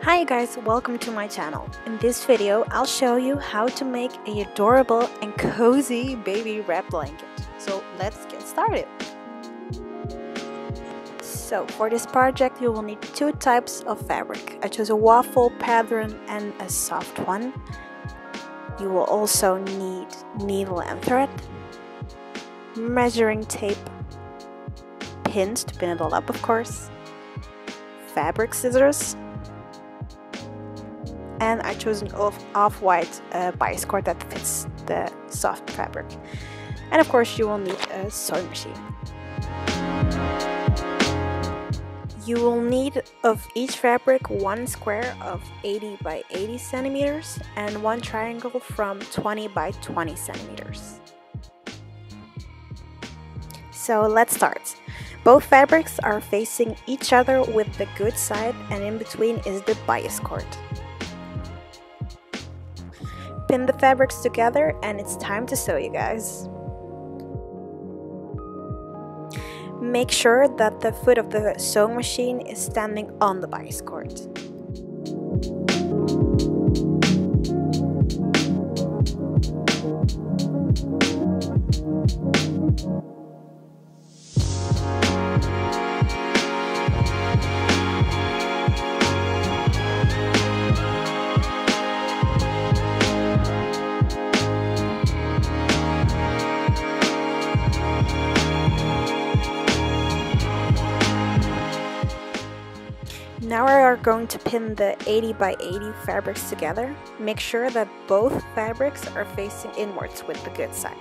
Hi guys, welcome to my channel. In this video, I'll show you how to make a adorable and cozy baby wrap blanket. So let's get started. So for this project, you will need two types of fabric. I chose a waffle pattern and a soft one. You will also need needle and thread, measuring tape, pins to pin it all up of course, fabric scissors, and I chose an off-white bias cord that fits the soft fabric. And of course you will need a sewing machine. You will need of each fabric one square of 80 by 80 centimeters and one triangle from 20 by 20 centimeters. So let's start. Both fabrics are facing each other with the good side, and in between is the bias cord. Pin the fabrics together and it's time to sew, you guys. Make sure that the foot of the sewing machine is standing on the bias cord. Now we are going to pin the 80 by 80 fabrics together. Make sure that both fabrics are facing inwards with the good side.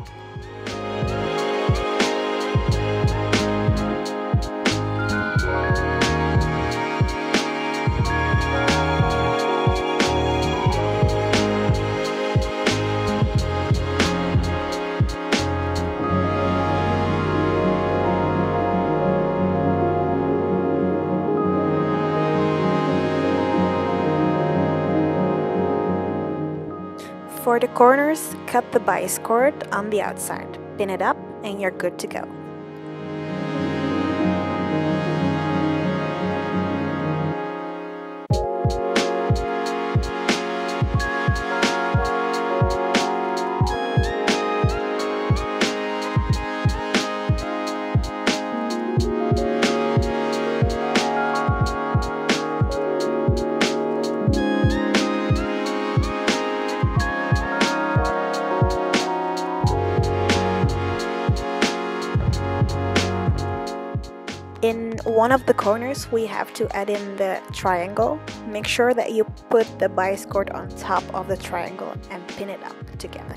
For the corners, cut the bias cord on the outside, pin it up, and you're good to go. In one of the corners, we have to add in the triangle. Make sure that you put the bias cord on top of the triangle and pin it up together.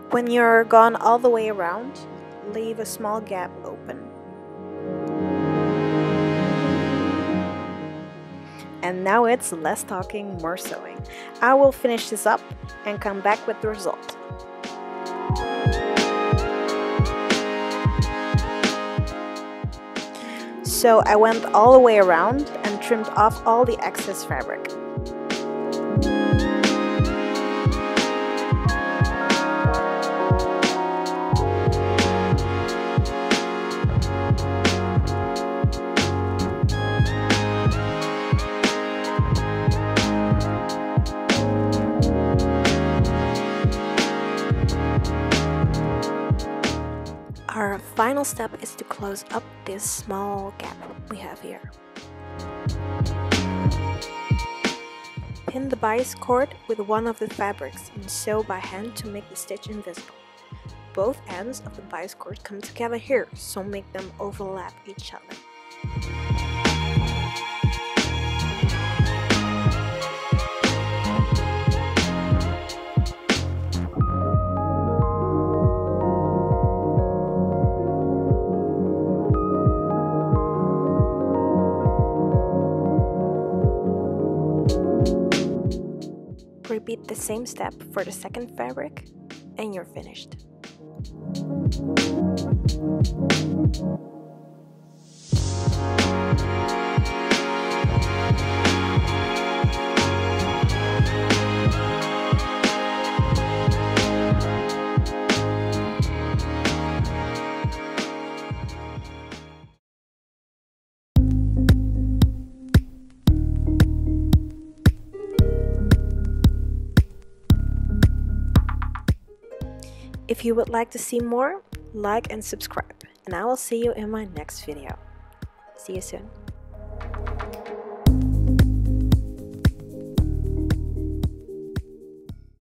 When you're gone all the way around, leave a small gap open. And now it's less talking, more sewing. I will finish this up and come back with the result. So I went all the way around and trimmed off all the excess fabric. Our final step is to close up this small gap we have here. Pin the bias cord with one of the fabrics and sew by hand to make the stitch invisible. Both ends of the bias cord come together here, so make them overlap each other. Repeat the same step for the second fabric and you're finished. If you would like to see more, like and subscribe, and I will see you in my next video. See you soon.